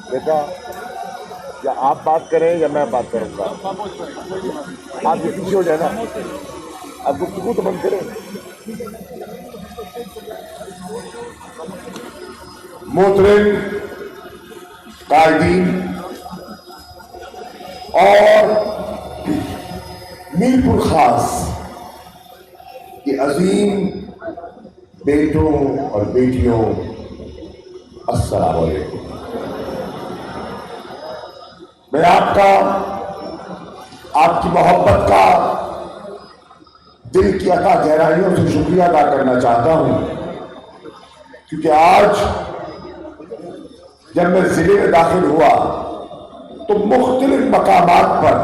بیٹا یا آپ بات کریں یا میں بات کروں گا؟ آپ یہ پیچھے ہو جائے نا، آپ گفتگو تو بند کریں۔ محترم قائدین اور میر پور خاص کے عظیم بیٹوں اور بیٹیوں، السلام علیکم۔ میں آپ کا، آپ کی محبت کا دل کی عطا گہرائیوں سے شکریہ ادا کرنا چاہتا ہوں، کیونکہ آج جب میں ضلع میں داخل ہوا تو مختلف مقامات پر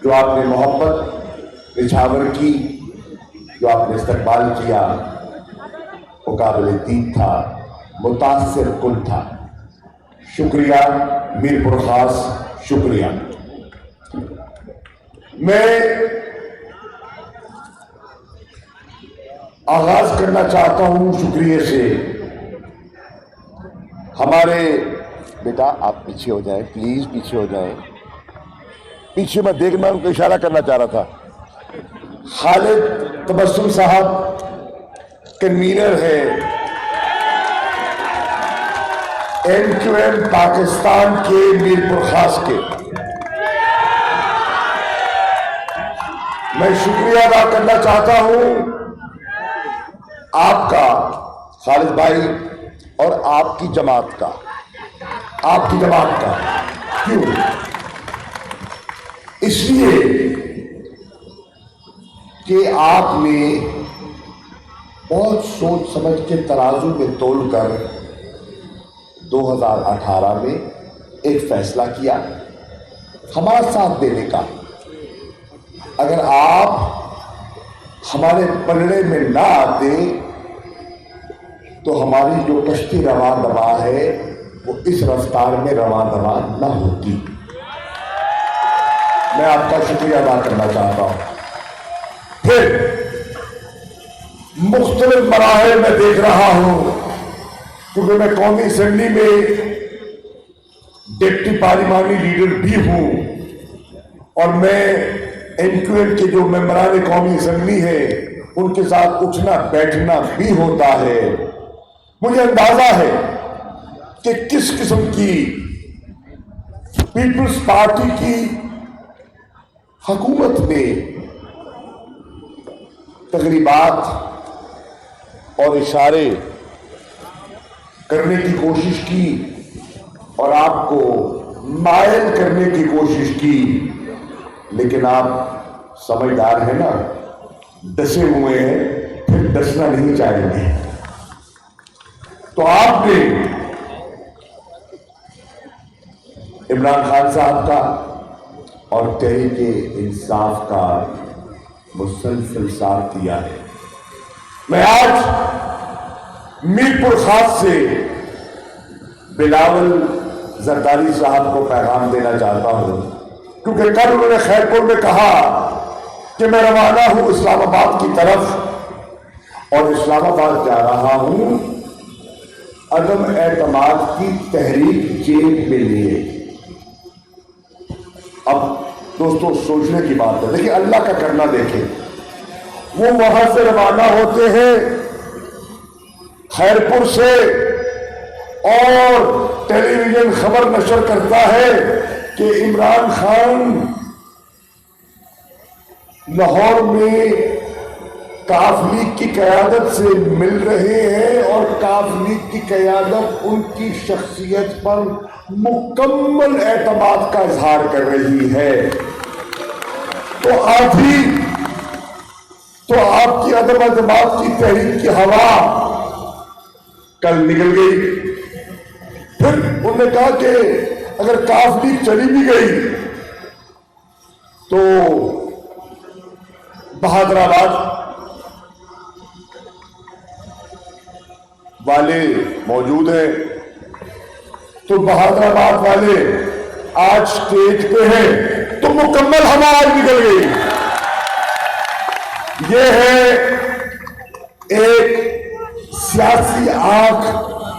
جو آپ نے محبت نچھاور کی، جو آپ نے استقبال کیا، وہ قابل دید تھا، متاثر کن تھا۔ شکریہ میر پور خاص، شکریہ۔ میں آغاز کرنا چاہتا ہوں شکریہ سے۔ ہمارے بیٹا آپ پیچھے ہو جائیں، پلیز پیچھے ہو جائیں۔ پیچھے میں دیکھنا، ان کو اشارہ کرنا چاہ رہا تھا۔ خالد تبسم صاحب کنوینر ہے MQM پاکستان کے میر پور خاص کے۔ میں شکریہ ادا کرنا چاہتا ہوں آپ کا، خالد بھائی، اور آپ کی جماعت کا۔ آپ کی جماعت کا کیوں؟ اس لیے کہ آپ نے بہت سوچ سمجھ کے ترازو میں تول کر 2018 میں ایک فیصلہ کیا ہمارا ساتھ دینے کا۔ اگر آپ ہمارے پلڑے میں نہ آتے تو ہماری جو کشتی رواں دواں ہے وہ اس رفتار میں رواں دواں نہ ہوتی۔ میں آپ کا شکریہ ادا کرنا چاہتا ہوں۔ پھر مختلف مراحل میں دیکھ رہا ہوں، کیونکہ میں قومی اسمبلی میں ڈپٹی پارلیمانی لیڈر بھی ہوں، اور میں MQM کے جو ممبران قومی اسمبلی ہے ان کے ساتھ اٹھنا بیٹھنا بھی ہوتا ہے۔ مجھے اندازہ ہے کہ کس قسم کی پیپلز پارٹی کی حکومت نے تقریبات اور اشارے کرنے کی کوشش کی اور آپ کو مائل کرنے کی کوشش کی، لیکن آپ سمجھدار ہیں نا، ڈسے ہوئے ہیں، پھر ڈسنا نہیں چاہیں گے۔ تو آپ نے عمران خان صاحب کا اور تحریک انصاف کا مسلسل ساتھ دیا ہے۔ میں آج میر پور خاص سے بلاول زرداری صاحب کو پیغام دینا چاہتا ہوں، کیونکہ کل انہوں نے خیر پور میں کہا کہ میں روانہ ہوں اسلام آباد کی طرف، اور اسلام آباد جا رہا ہوں عدم اعتماد کی تحریک جیب میں لیے۔ اب دوستو سوچنے کی بات ہے، لیکن اللہ کا کرنا دیکھیں۔ وہ وہاں سے روانہ ہوتے ہیں خیر پور سے، اور ٹیلی ویژن خبر نشر کرتا ہے کہ عمران خان لاہور میں کاف لیگ کی قیادت سے مل رہے ہیں، اور کاف لیگ کی قیادت ان کی شخصیت پر مکمل اعتماد کا اظہار کر رہی ہے۔ تو آپ کی عدم اعتماد کی تحریک کی ہوا کل نکل گئی۔ پھر انہوں نے کہا کہ اگر کاف لیگ چلی بھی گئی تو بہادر آباد والے موجود ہیں، تو بہادر آباد والے آج اسٹیج پہ ہیں، تو مکمل ہوا آج نکل گئی۔ یہ ہے ایک سیاسی آنکھ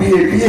BAP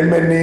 MNA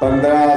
15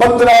15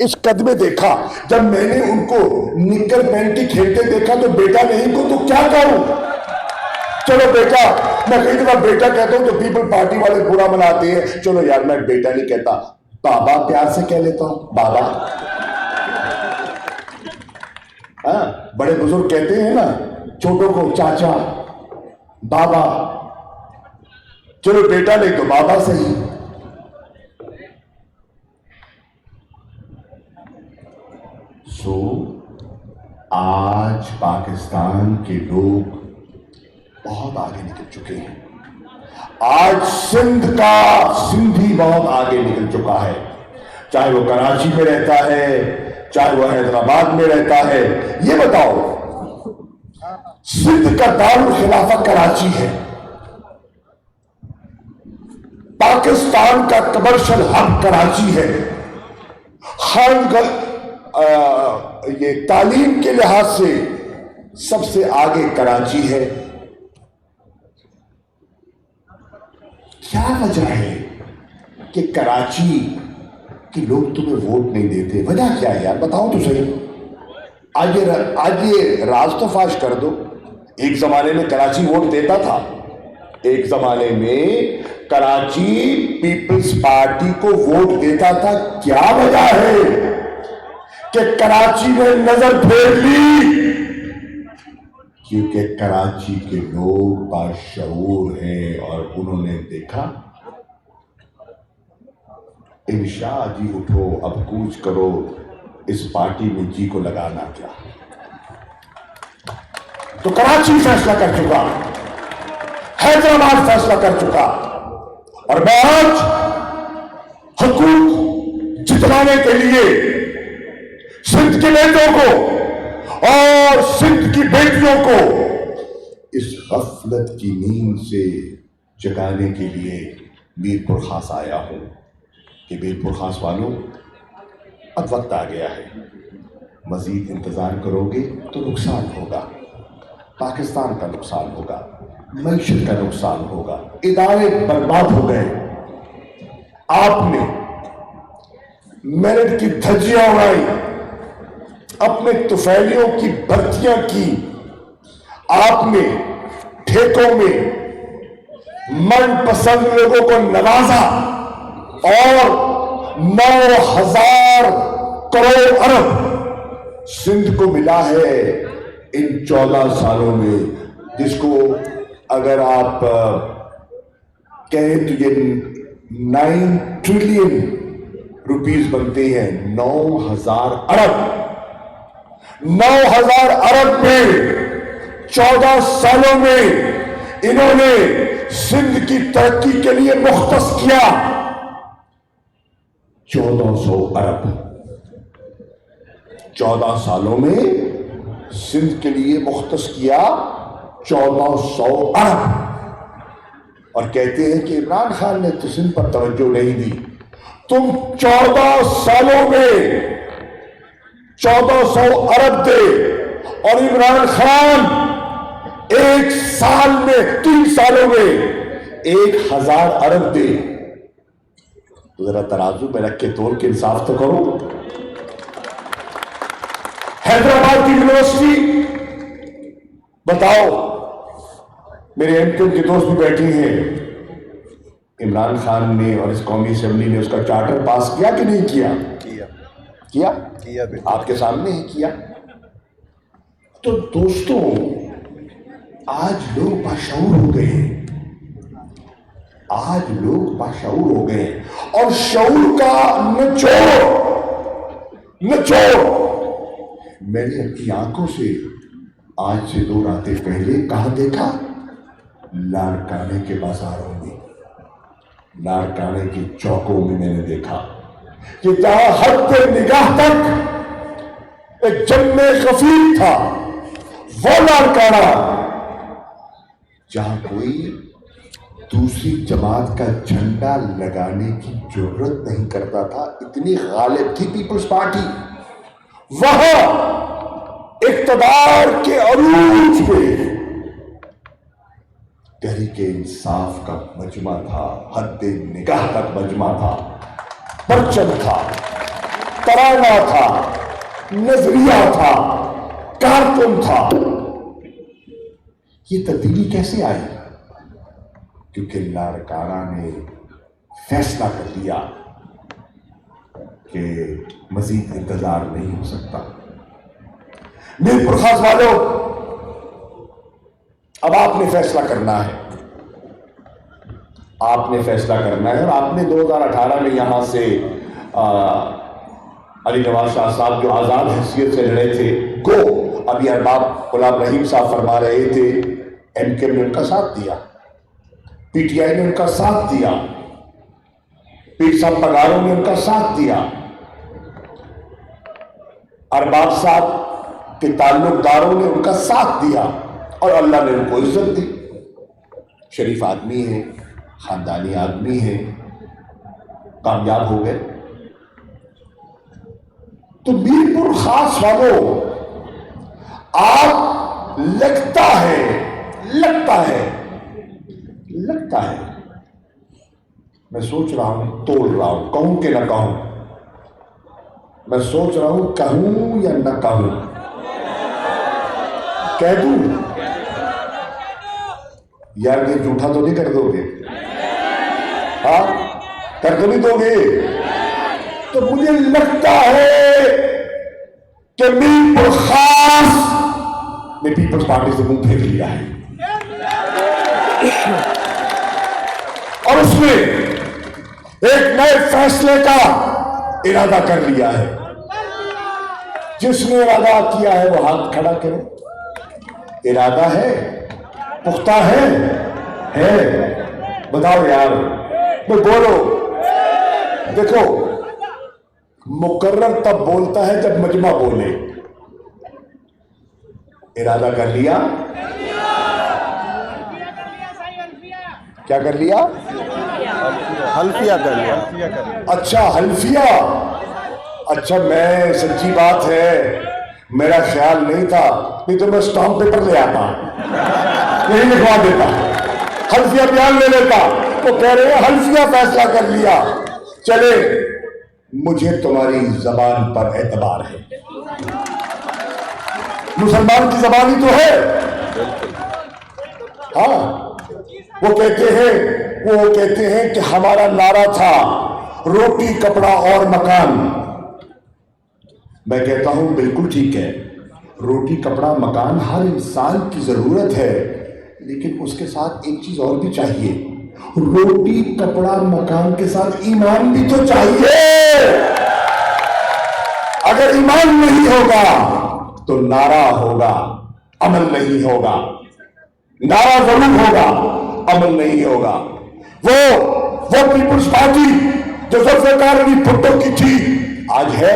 اس قد میں دیکھا. جب میں نے ان کو نکل پینٹی کھیلتے دیکھا تو بیٹا نہیں کو تو کیا کہوں. چلو بیٹا، میں کئی دفعہ بیٹا کہتا ہوں تو پیپل پارٹی والے برا مناتے ہیں. چلو یار میں بیٹا نہیں کہتا، بابا پیار سے کہہ لیتا ہوں، بابا. ہاں بڑے بزرگ کہتے ہیں نا چھوٹوں کو چاچا، بابا. چلو بیٹا نہیں تو بابا صحیح. سو آج پاکستان کے لوگ بہت آگے نکل چکے ہیں. آج سندھی بہت آگے نکل چکا ہے، چاہے وہ کراچی میں رہتا ہے، چاہے وہ حیدرآباد میں رہتا ہے. یہ بتاؤ، سندھ کا دارالخلافہ کراچی ہے، پاکستان کا کمرشل ہب کراچی ہے، یہ تعلیم کے لحاظ سے سب سے آگے کراچی ہے. کیا وجہ ہے کہ کراچی کے لوگ تمہیں ووٹ نہیں دیتے؟ وجہ کیا ہے یار، بتاؤ تو صحیح. آج یہ راز تو فاش کر دو. ایک زمانے میں کراچی ووٹ دیتا تھا، ایک زمانے میں کراچی پیپلز پارٹی کو ووٹ دیتا تھا. کیا وجہ ہے کہ کراچی نے نظر پھیر لی؟ کیونکہ کراچی کے لوگ باشعور ہیں اور انہوں نے دیکھا انشاء جی اٹھو اب کوچ کرو، اس پارٹی میں جی کو لگانا کیا. تو کراچی فیصلہ کر چکا، حیدرآباد فیصلہ کر چکا، اور میں آج حقوق جتلانے کے لیے سندھ کے بیٹوں کو اور سندھ کی بیٹیوں کو اس غفلت کی نیند سے جگانے کے لیے میرپور خاص آیا ہوں کہ میرپور خاص والوں اب وقت آ گیا ہے. مزید انتظار کرو گے تو نقصان ہوگا، پاکستان کا نقصان ہوگا، معیشت کا نقصان ہوگا، ادارے برباد ہو گئے. آپ نے میرٹ کی دھجیاں اڑائی، اپنے طفیلیوں کی بھرتیاں کی، آپ نے ٹھیکوں میں من پسند لوگوں کو نوازا، اور 9,000 کروڑ ارب سندھ کو ملا ہے ان 14 سالوں میں، جس کو اگر آپ کہیں تو یہ 9 ٹریلین روپیز بنتے ہیں. 9,000 ارب 9,000 ارب میں 14 سالوں میں انہوں نے سندھ کی ترقی کے لیے مختص کیا 1400 ارب. 14 سالوں میں سندھ کے لیے مختص کیا 1400 ارب. اور کہتے ہیں کہ عمران خان نے تو سندھ پر توجہ نہیں دی. تم 14 سالوں میں 1400 ارب دے اور عمران خان ایک سال میں 3 سالوں میں 1,000 ارب دے. تو ذرا ترازو میں رکھ کے تول کے انصاف تو کرو. حیدرآباد کی یونیورسٹی بتاؤ، میرے ایم کیو کے دوست بھی بیٹھے ہیں، عمران خان نے اور اس قومی اسمبلی نے اس کا چارٹر پاس کیا کہ نہیں کیا؟ کیا آپ کے سامنے ہی کیا. تو دوستوں آج لوگ باشعور ہو گئے ہیں، آج لوگ باشعور ہو گئے ہیں، اور شعور کا نچوڑ میں نے اپنی آنکھوں سے آج سے 2 راتیں پہلے کہاں دیکھا؟ لاڑکانے کے بازاروں میں، لاڑکانے کے چوکوں میں میں نے دیکھا کہ جہاں حد نگاہ تک ایک جنم غفیر تھا، وہ لاڑکانہ جہاں کوئی دوسری جماعت کا جھنڈا لگانے کی ضرورت نہیں کرتا تھا، اتنی غالب تھی پیپلز پارٹی. وہاں اقتدار کے عروج پہ تحریک انصاف کا مجمع تھا، حد نگاہ تک مجمع تھا، پرچم تھا، ترانہ تھا، نظریہ تھا، کارٹون تھا۔ یہ تبدیلی کیسے آئی؟ کیونکہ لارکانہ نے فیصلہ کر لیا کہ مزید انتظار نہیں ہو سکتا۔ میر پور خاص والوں، اب آپ نے فیصلہ کرنا ہے، آپ نے فیصلہ کرنا ہے، اور آپ نے 2018 میں یہاں سے علی نواز شاہ صاحب جو آزاد حیثیت سے لڑے تھے، گو ابھی ارباب غلام رحیم صاحب فرما رہے تھے، ایم کے نے ان کا ساتھ دیا، پی ٹی آئی نے ان کا ساتھ دیا، پیر صاحب پگاروں نے ان کا ساتھ دیا، ارباب صاحب کے تعلق داروں نے ان کا ساتھ دیا، اور اللہ نے ان کو عزت دی۔ شریف آدمی ہے، خاندانی آدمی ہے، کامیاب ہو گئے۔ تو میر پور خاص والوں، آپ لگتا ہے میں سوچ رہا ہوں، توڑ رہا ہوں، کہوں کہ نہ کہوں، میں سوچ رہا ہوں کہوں یا نہ کہوں، کہہ دوں؟ یار یہ جھوٹا تو نہیں کر دو گے؟ ہاں کر تو نہیں دو گے؟ تو مجھے لگتا ہے کہ میر پور خاص نے پیپلز پارٹی سے منہ پھیر لیا ہے، اور اس نے ایک نئے فیصلے کا ارادہ کر لیا ہے۔ جس نے ارادہ کیا ہے وہ ہاتھ کھڑا کرے۔ ارادہ ہے، پختہ ہے، بتاؤ یار، تو بولو۔ دیکھو، مقرر تب بولتا ہے جب مجمع بولے۔ ارادہ کر لیا، کیا کر لیا؟ حلفیہ کر لیا۔ اچھا حلفیہ، اچھا میں سچی بات ہے، میرا خیال نہیں تھا، نہیں تو میں اسٹامپ پیپر لے آتا، نہیں لکھوا دیتا، حلفیہ بیان لے لیتا۔ تو کہہ رہے ہیں حلفیہ فیصلہ کر لیا۔ چلے، مجھے تمہاری زبان پر اعتبار ہے، مسلمان کی زبان ہی تو ہے۔ ہاں وہ کہتے ہیں کہ ہمارا نعرہ تھا روٹی کپڑا اور مکان۔ میں کہتا ہوں بالکل ٹھیک ہے، روٹی کپڑا مکان ہر انسان کی ضرورت ہے، لیکن اس کے ساتھ ایک چیز اور بھی چاہیے، روٹی کپڑا مکان کے ساتھ ایمان بھی تو چاہیے۔ اگر ایمان نہیں ہوگا تو نعرہ ہوگا، عمل نہیں ہوگا۔ نعرہ ضرور ہوگا، عمل نہیں ہوگا۔ وہ پیپلز پارٹی جو ذوالفقار علی بھٹو کی تھی آج ہے،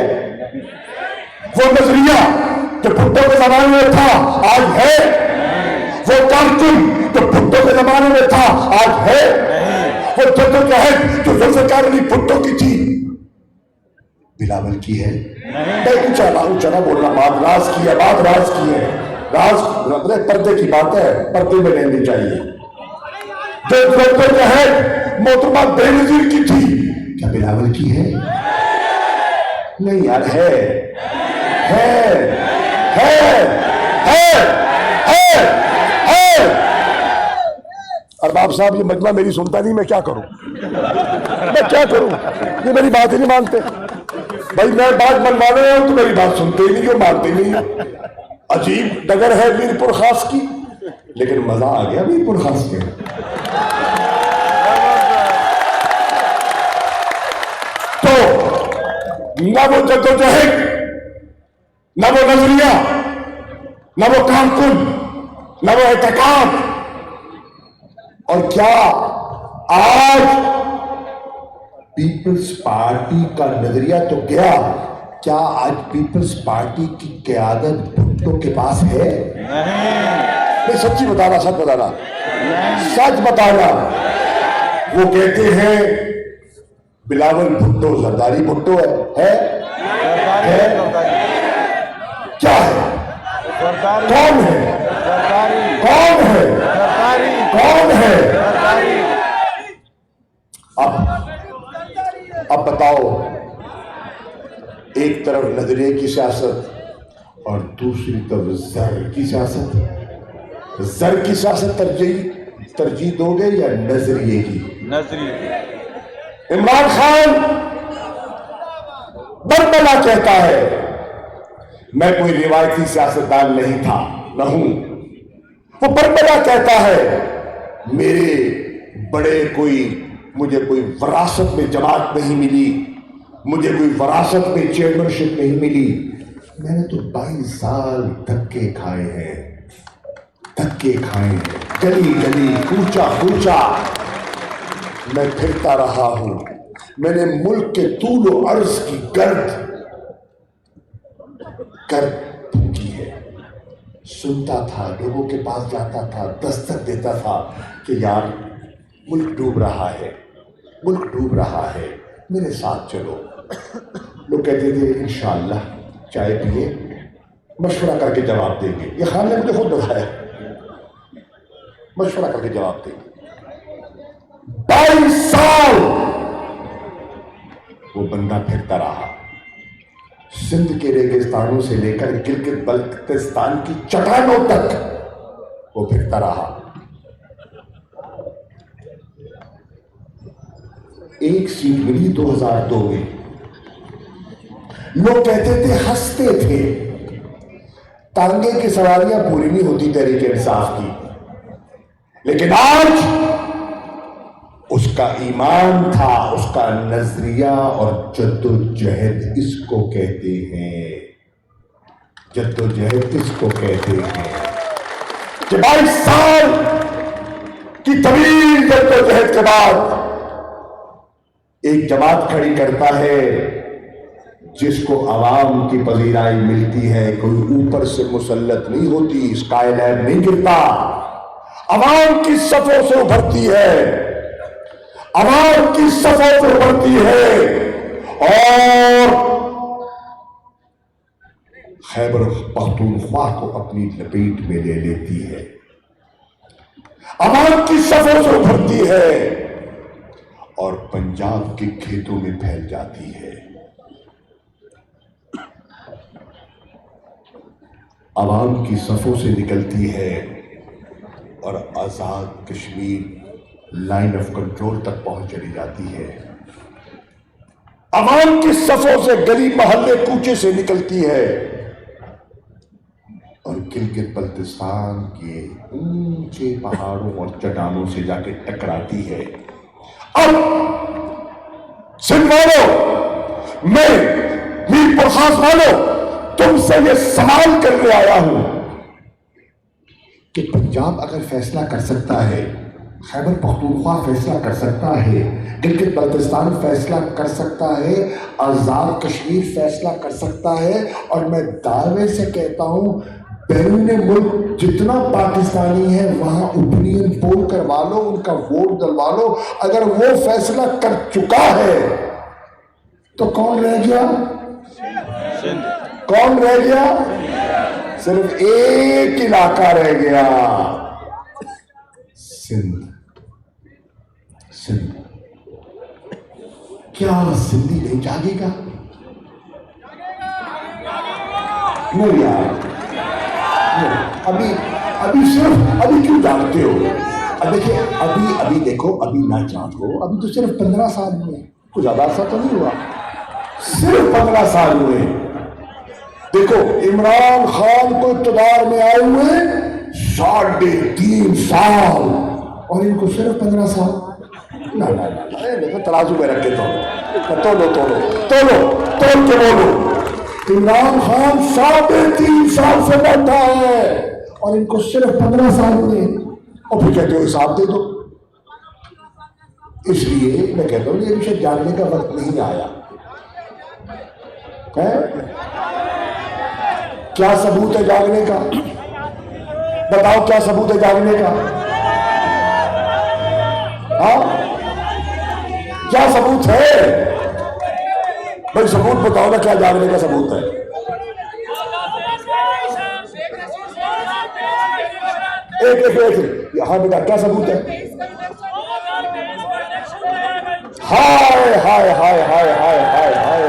وہ نظریہ جو بھٹو کے زمانے میں تھا آج ہے، وہ کارٹون جو بھٹو کے زمانے میں تھا آج ہے، وہ جدوجہد جو ذوالفقار علی بھٹو کی تھی بلاول کی ہے۔ میں اونچا نہ بولنا، بات راز کی ہے، راز پردے کی بات ہے، پردے میں رہنی چاہیے۔ جو جدوجہد محترمہ بے نظیر کی تھی کیا بلاول کی ہے؟ نہیں یار، ہے۔ ارباب صاحب یہ مجمع میری سنتا نہیں، میں کیا کروں؟ یہ میری بات ہی نہیں مانتے بھائی، میں بات منوانے ہوں تو میری بات سنتے ہی نہیں، جو مانتے نہیں ہیں۔ عجیب ڈگر ہے میر پور خاص کی، لیکن مزہ آ گیا میر پور خاص کے۔ تو نہ وہ جدوجہد، نہ وہ نظریہ، نہ وہ کارکن، نہ وہ اعتقاد، اور کیا آج پیپلز پارٹی کا نظریہ تو گیا، کیا آج پیپلز پارٹی کی قیادت بھٹو کے پاس ہے؟ نہیں، سچی بتانا، سچ بتانا۔ وہ کہتے ہیں بلاول بھٹو زرداری بھٹو ہے، کیا ہے؟ کون ہے؟ اب بتاؤ، ایک سیاست اور دوسری طرف زر کی سیاست. زر کی سیاست ترجیح دو گے یا نظریے کی؟ نظریے. عمران خان بربلا کہتا ہے میں کوئی روایتی سیاستدان نہیں تھا، نہ ہوں. وہ بربلا کہتا ہے مجھے کوئی وراثت میں جماعت نہیں ملی، مجھے کوئی وراثت میں چیئرمین نہیں ملی. میں نے تو 22 سال دھکے کھائے ہیں، گلی گلی کوچا کوچا میں پھرتا رہا ہوں. میں نے ملک کے طول و عرض کی گرد کی ہے. سنتا تھا، لوگوں کے پاس جاتا تھا، دستک دیتا تھا کہ یار ملک ڈوب رہا ہے، میرے ساتھ چلو. لوگ کہتے تھے انشاءاللہ چائے پیے، مشورہ کر کے جواب دیں گے. یہ خان نے مجھے خود بتایا، مشورہ کر کے جواب دیں گے. 22 سال وہ بندہ پھرتا رہا، سندھ کے ریگستانوں سے لے کر گلگت بلتستان کی چٹانوں تک وہ پھرتا رہا. ایک سیٹ ملی 2002 میں. لوگ کہتے تھے، ہنستے تھے، تانگے کی سواریاں پوری نہیں ہوتی تحریک انصاف کی. لیکن آج اس کا ایمان تھا، اس کا نظریہ اور جدوجہد اس کو کہتے ہیں. جدوجہد اس کو کہتے ہیں کہ 22 سال کی طویل جدوجہد کے بعد ایک جماعت کھڑی کرتا ہے جس کو عوام کی پذیرائی ملتی ہے. کوئی اوپر سے مسلط نہیں ہوتی، اسکائی لائن نہیں گرتا، عوام کی صفوں سے ابھرتی ہے، عوام کی صفوں سے ابھرتی ہے اور خیبر پختونخوا کو اپنی لپیٹ میں لے لیتی ہے، عوام کی صفوں سے ابھرتی ہے اور پنجاب کے کھیتوں میں پھیل جاتی ہے. عوام کی صفوں سے نکلتی ہے اور Azad Kashmir line of control تک پہنچ چلی جاتی ہے. عوام کی صفوں سے گلی محلے کوچے سے نکلتی ہے اور گلگت بلتستان کے اونچے پہاڑوں اور چٹانوں سے جا کے ٹکراتی ہے. اب سندھ والو، میں میر پرخاص والو تم سے یہ سوال کرنے آیا ہوں کہ پنجاب اگر فیصلہ کر سکتا ہے، خیبر پختونخوا فیصلہ کر سکتا ہے، گلگت بلتستان فیصلہ کر سکتا ہے، آزاد کشمیر فیصلہ کر سکتا ہے، اور میں دعوے سے کہتا ہوں بیرون ملک جتنا پاکستانی ہے وہاں اوپینین پول کروا لو، ان کا ووٹ دلوا لو، اگر وہ فیصلہ کر چکا ہے تو کون رہ گیا؟ کون رہ گیا؟ صرف ایک علاقہ رہ گیا، سندھ. کیا سندھی نہیں جاگے گا؟ نہیں یار، ابھی کیوں جانتے ہو؟ دیکھیں ابھی دیکھو، ابھی نہ جانو، ابھی تو صرف 15 سال ہوئے، کچھ زیادہ عرصہ تو نہیں ہوا، صرف 15 سال ہوئے. دیکھو عمران خان کو اقتدار میں آئے ہوئے 3.5 سال اور ان کو صرف 15 سال. دیکھو ترازو میں رکھے تول کے بولو. عمران خان 3.5 سال سے بیٹھا ہے اور ان کو صرف 15 سال ہوئے اور پھر کہتے ہو حساب دے دو. اس لیے میں کہتا ہوں یہ مجھے جاننے کا وقت نہیں آیا. کیا ثبوت ہے جاگنے کا؟ بتاؤ کیا ثبوت ہے جاگنے کا؟ کیا ثبوت ہے بھائی؟ ثبوت بتاؤ نا، کیا جاگنے کا ثبوت ہے؟ ایک ہاں بیٹا، کیا ثبوت ہے؟ ہائے ہائے ہائے ہائے ہائے ہائے ہائے.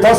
10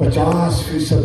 50%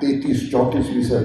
33-34%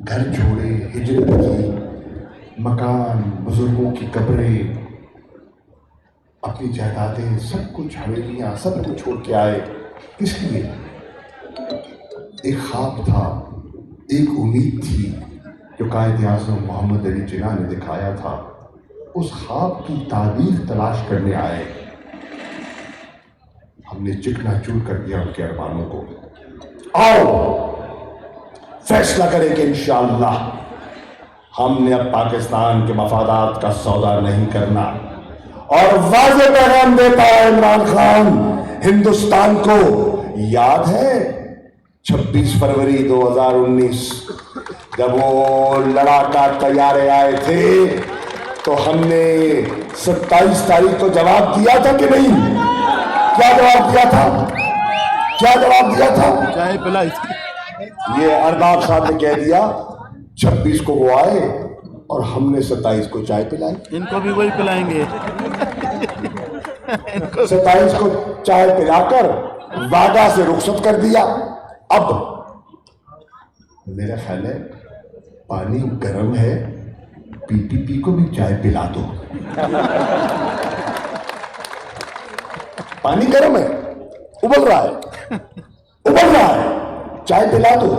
گھر چھوڑے، ہجرت کی، مکان، بزرگوں کی قبریں، اپنی جائیدادیں، سب کچھ، حویلیاں، سب کچھ چھوڑ کے آئے. کس لیے؟ ایک خواب تھا، ایک امید تھی جو قائد اعظم محمد علی جناح نے دکھایا تھا. اس خواب کی تعبیر تلاش کرنے آئے. ہم نے چکنا چور کر دیا ان کے ارمانوں کو. آؤ فیصلہ کریں کہ انشاءاللہ ہم نے اب پاکستان کے مفادات کا سودا نہیں کرنا. اور واضح پیغام دیتا ہے عمران خان ہندوستان کو. یاد ہے 26 فروری 2019 جب وہ لڑاکا طیارے آئے تھے تو ہم نے 27 تاریخ کو جواب دیا تھا کہ نہیں؟ کیا جواب دیا تھا؟ کیا جواب دیا تھا؟ چائے پلائی. یہ ارباب صاحب نے کہہ دیا 26 کو وہ آئے اور ہم نے 27 کو چائے پلائی. ان کو بھی وہی پلائیں گے. 27 کو چائے پلا کر وعدہ سے رخصت کر دیا. اب میرا خیال ہے پانی گرم ہے، پی ٹی پی کو بھی چائے پلا دو. پانی گرم ہے، ابل رہا ہے، ابل رہا ہے، چائے پلا دو.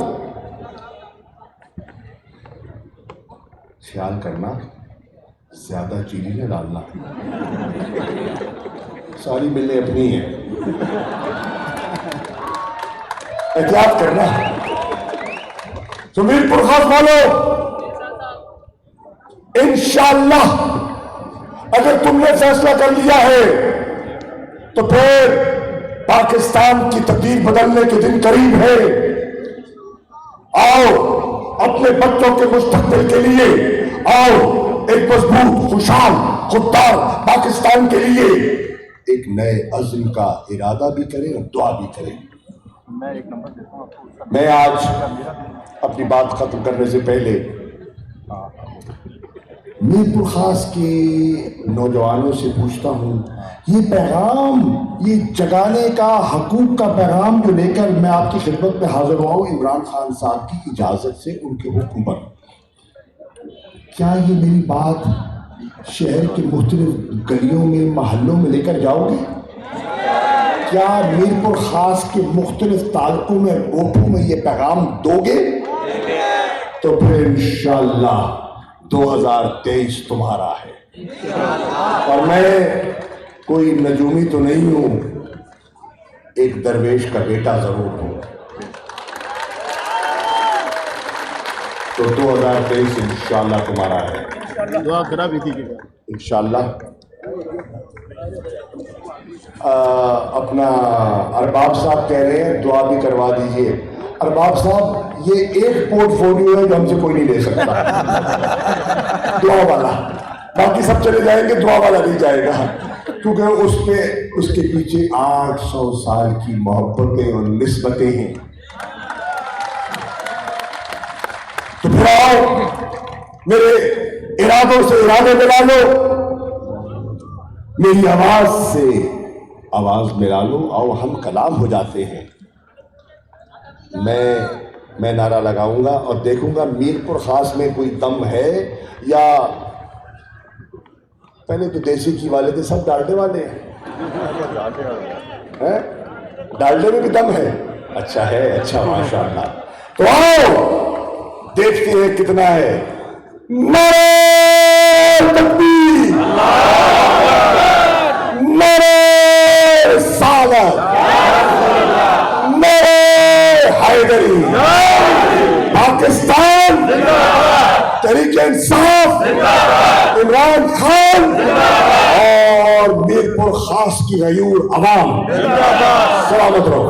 خیال کرنا زیادہ چینی نہ ڈالنا، ساری ملیں اپنی ہیں، احتیاط کرنا. تو میر پرخاص والو، انشاءاللہ اگر تم نے فیصلہ کر لیا ہے تو پھر پاکستان کی تقدیر بدلنے کے دن قریب ہے. آؤ اپنے بچوں کے مستقبل کے لیے، آؤ ایک مضبوط، خوشحال، خوددار پاکستان کے لیے ایک نئے عزم کا ارادہ بھی کریں اور دعا بھی کریں. میں آج اپنی بات ختم کرنے سے پہلے میر پرخاص کے نوجوانوں سے پوچھتا ہوں، یہ پیغام، یہ جگانے کا، حقوق کا پیغام جو لے کر میں آپ کی خدمت میں حاضر ہوا ہوں عمران خان صاحب کی اجازت سے، ان کے حکم پر، کیا یہ میری بات شہر کے مختلف گلیوں میں، محلوں میں لے کر جاؤ گے؟ کیا میر پرخاص کے مختلف تعلقوں میں، گوٹھوں میں یہ پیغام دو گے؟ تو پھر انشاءاللہ 2023 تمہارا ہے. اور میں کوئی نجومی تو نہیں ہوں، ایک درویش کا بیٹا ضرور ہوں. تو 2023 انشاءاللہ تمہارا ہے. دعا کرا بھی تھی. انشاءاللہ. اپنا ارباب صاحب کہہ رہے ہیں دعا بھی کروا دیجئے. ارباب صاحب یہ ایک پورٹ فولیو ہے جو ہم سے کوئی نہیں لے سکتا، دعا والا. باقی سب چلے جائیں گے، دعا والا نہیں جائے گا، کیونکہ اس کے پیچھے 800 سال کی محبتیں اور نسبتیں ہیں. تو پھر آؤ میرے ارادوں سے ارادے ملا لو، میری آواز سے آواز ملا لو، آؤ ہم کلام ہو جاتے ہیں. میں نعرہ لگاؤں گا اور دیکھوں گا میر پرخاص میں کوئی دم ہے یا پہلے تو دیسی گھی والے تھے، سب ڈالڈے والے ہیں. ڈالڈے میں بھی دم ہے؟ اچھا ہے، اچھا ماشاءاللہ. تو آؤ دیکھتے ہیں کتنا ہے. نعرہ تکبیر، نعرہ رسالت، نعرہ حیدری. پاکستان، تحریک انصاف، عمران خان اور میر پرخاص کی غیور عوام. سلامت رہو.